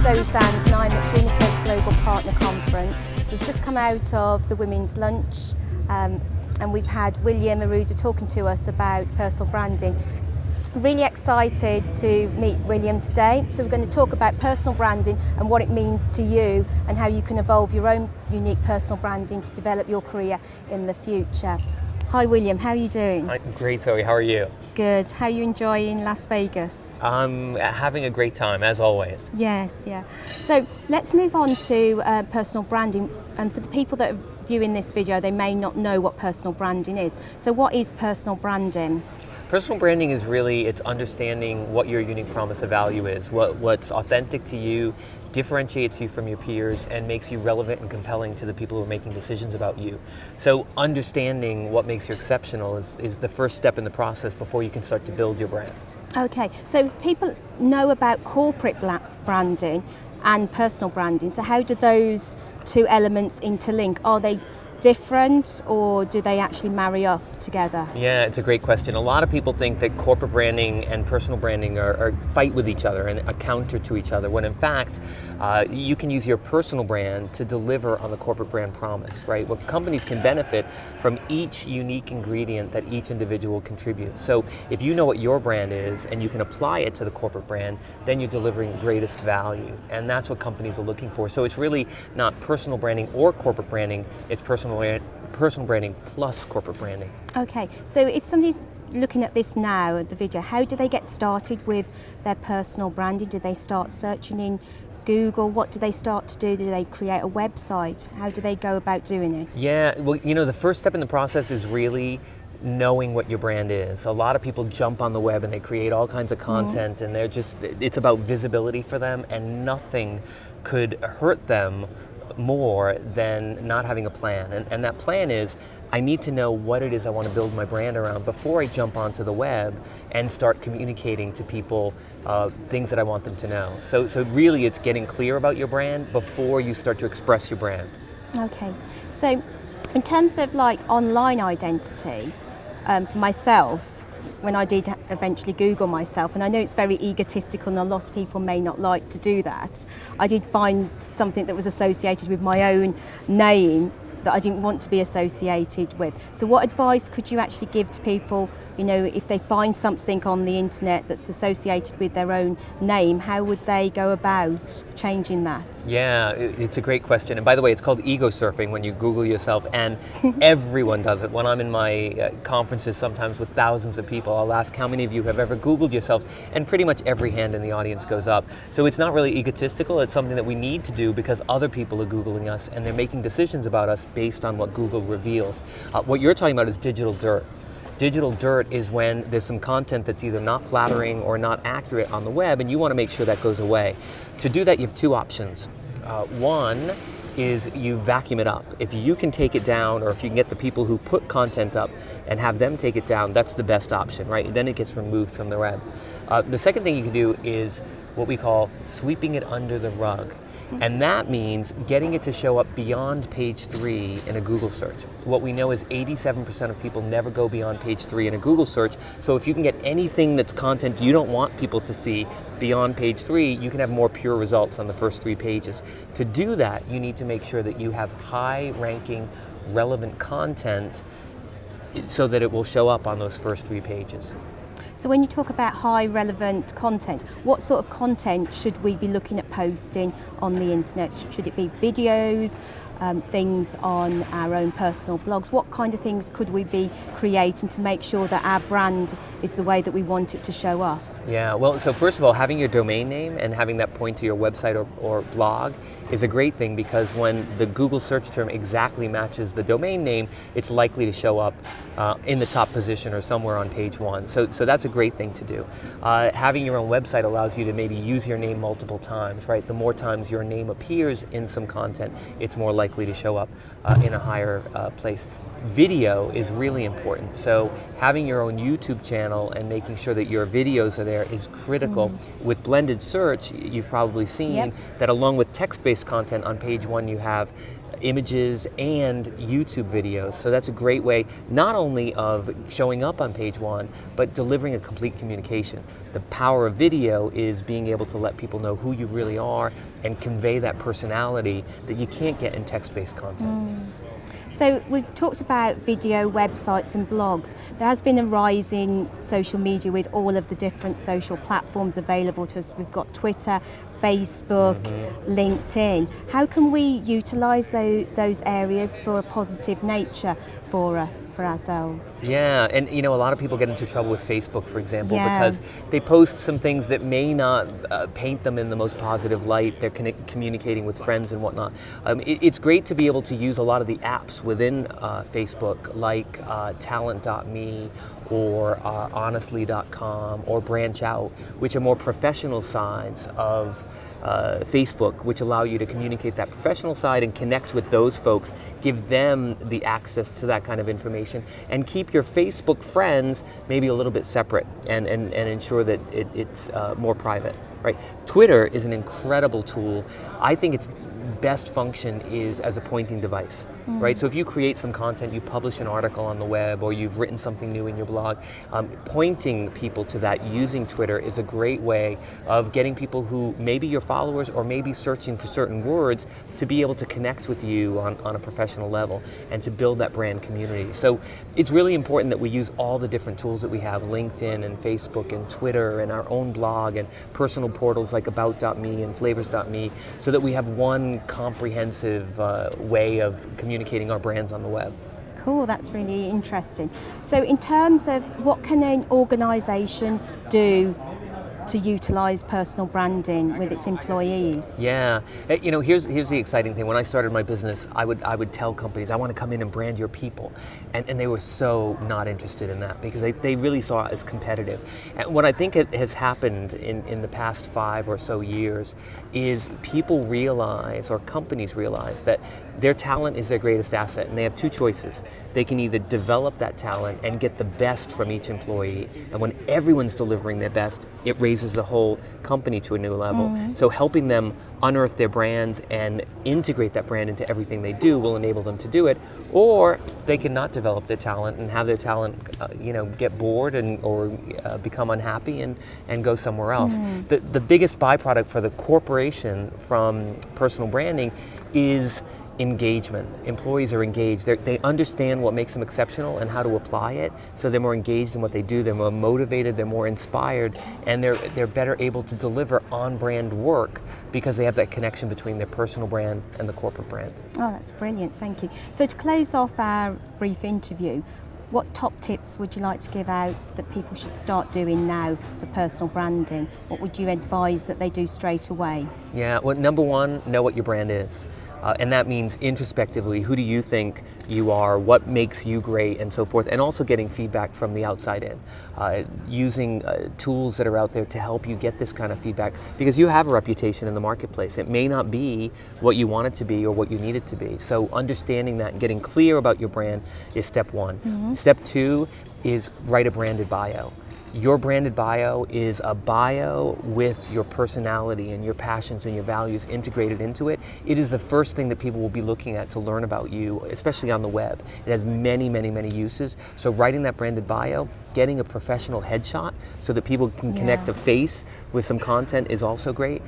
Zoe Sands and I'm at Juniper's Global Partner Conference. We've just come out of the women's lunch and we've had William Arruda talking to us about personal branding. Really excited to meet William today. So we're going to talk about personal branding and what it means to you and how you can evolve your own unique personal branding to develop your career in the future. Hi William, how are you doing? I'm great, Zoe. How are you? Good. How are you enjoying Las Vegas? I'm having a great time, as always. Yes, yeah. So let's move on to personal branding. And for the people that are viewing this video, they may not know what personal branding is. So what is personal branding? Personal branding is really, it's understanding what your unique promise of value is, what's authentic to you, differentiates you from your peers, and makes you relevant and compelling to the people who are making decisions about you. So understanding what makes you exceptional is the first step in the process before you can start to build your brand. Okay, so people know about corporate branding and personal branding. So how do those two elements interlink? Are they different or do they actually marry up together? Yeah, it's a great question. A lot of people think that corporate branding and personal branding are fight with each other and a counter to each other, when in fact, you can use your personal brand to deliver on the corporate brand promise, right? Well, companies can benefit from each unique ingredient that each individual contributes. So if you know what your brand is and you can apply it to the corporate brand, then you're delivering greatest value. And that's what companies are looking for. So it's really not personal branding or corporate branding, it's personal branding plus corporate branding. Okay, so if somebody's looking at this now, at the video, how do they get started with their personal branding? Do they start searching in Google? What do they start to do? Do they create a website? How do they go about doing it? Yeah, well, you know, the first step in the process is really knowing what your brand is. A lot of people jump on the web and they create all kinds of content and it's about visibility for them, and nothing could hurt them more than not having a plan. And that plan is, I need to know what it is I want to build my brand around before I jump onto the web and start communicating to people things that I want them to know. So really it's getting clear about your brand before you start to express your brand. Okay, so in terms of like online identity, for myself, when I did eventually Google myself, and I know it's very egotistical and a lot of people may not like to do that, I did find something that was associated with my own name that I didn't want to be associated with. So what advice could you actually give to people, you know, if they find something on the internet that's associated with their own name, how would they go about changing that? Yeah, it's a great question. And by the way, it's called ego surfing when you Google yourself, and everyone does it. When I'm in my conferences, sometimes with thousands of people, I'll ask how many of you have ever Googled yourselves, and pretty much every hand in the audience goes up. So it's not really egotistical, it's something that we need to do because other people are Googling us and they're making decisions about us based on what Google reveals. What you're talking about is digital dirt. Digital dirt is when there's some content that's either not flattering or not accurate on the web, and you want to make sure that goes away. To do that, you have two options. One is you vacuum it up. If you can take it down, or if you can get the people who put content up and have them take it down, that's the best option, right? Then it gets removed from the web. The second thing you can do is what we call sweeping it under the rug. And that means getting it to show up beyond page 3 in a Google search. What we know is 87% of people never go beyond page 3 in a Google search. So if you can get anything that's content you don't want people to see beyond page 3, you can have more pure results on the first 3 pages. To do that, you need to make sure that you have high-ranking, relevant content so that it will show up on those first 3 pages. So when you talk about high relevant content, what sort of content should we be looking at posting on the internet? Should it be videos, things on our own personal blogs? What kind of things could we be creating to make sure that our brand is the way that we want it to show up? Yeah, well, so first of all, having your domain name and having that point to your website or blog is a great thing, because when the Google search term exactly matches the domain name, it's likely to show up in the top position or somewhere on page 1. So that's a great thing to do. Having your own website allows you to maybe use your name multiple times, right? The more times your name appears in some content, it's more likely to show up in a higher place. Video is really important. So having your own YouTube channel and making sure that your videos are there is critical. With blended search, you've probably seen that along with text-based content on page 1, you have images and YouTube videos. So that's a great way not only of showing up on page one, but delivering a complete communication. The power of video is being able to let people know who you really are and convey that personality that you can't get in text-based content. So we've talked about video, websites and blogs. There has been a rise in social media with all of the different social platforms available to us. We've got Twitter, Facebook, LinkedIn. How can we utilise those areas for a positive nature for us, for ourselves? Yeah, and a lot of people get into trouble with Facebook, for example, Yeah. because they post some things that may not paint them in the most positive light. They're communicating with friends and whatnot. It's great to be able to use a lot of the apps within Facebook, like talent.me or honestly.com or Branch Out, which are more professional sides of Facebook, which allow you to communicate that professional side and connect with those folks, give them the access to that kind of information, and keep your Facebook friends maybe a little bit separate and ensure that it's more private. Right? Twitter is an incredible tool. I think its best function is as a pointing device, right? So if you create some content, you publish an article on the web, or you've written something new in your blog, pointing people to that using Twitter is a great way of getting people who may be your followers or maybe searching for certain words to be able to connect with you on a professional level and to build that brand community. So it's really important that we use all the different tools that we have, LinkedIn and Facebook and Twitter and our own blog and personal portals like about.me and flavors.me, so that we have one comprehensive way of communicating our brands on the web. Cool, that's really interesting. So in terms of what can an organisation do to utilise personal branding with its employees? Yeah, here's the exciting thing. When I started my business, I would tell companies, I want to come in and brand your people, and they were so not interested in that because they really saw it as competitive. And what I think has happened in the past 5 or so years is people realize, or companies realize, that their talent is their greatest asset, and they have two choices. They can either develop that talent and get the best from each employee, and when everyone's delivering their best, it raises the whole company to a new level. So helping them unearth their brands and integrate that brand into everything they do will enable them to do it. Or they can not develop their talent and have their talent get bored or become unhappy and go somewhere else. The biggest byproduct for the corporation from personal branding is engagement. Employees are engaged. They understand what makes them exceptional and how to apply it, so they're more engaged in what they do, they're more motivated, they're more inspired, and they're better able to deliver on-brand work because they have that connection between their personal brand and the corporate brand. Oh, that's brilliant, thank you. So to close off our brief interview, what top tips would you like to give out that people should start doing now for personal branding? What would you advise that they do straight away? Yeah, well, number one, know what your brand is. And that means introspectively, who do you think you are, what makes you great, and so forth, and also getting feedback from the outside in. Using tools that are out there to help you get this kind of feedback, because you have a reputation in the marketplace. It may not be what you want it to be or what you need it to be. So understanding that and getting clear about your brand is step one. Step two is write a branded bio. Your branded bio is a bio with your personality and your passions and your values integrated into it. It is the first thing that people will be looking at to learn about you, especially on the web. It has many, many, many uses. So writing that branded bio, getting a professional headshot so that people can connect a face with some content is also great.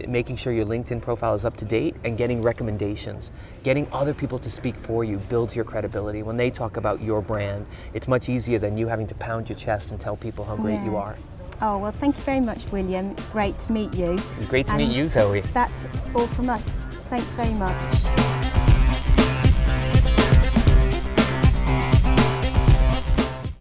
Making sure your LinkedIn profile is up to date and getting recommendations. Getting other people to speak for you builds your credibility. When they talk about your brand, it's much easier than you having to pound your chest and tell people how great you are. Oh, well, thank you very much, William. It's great to meet you. Great to meet you, Zoe. That's all from us. Thanks very much.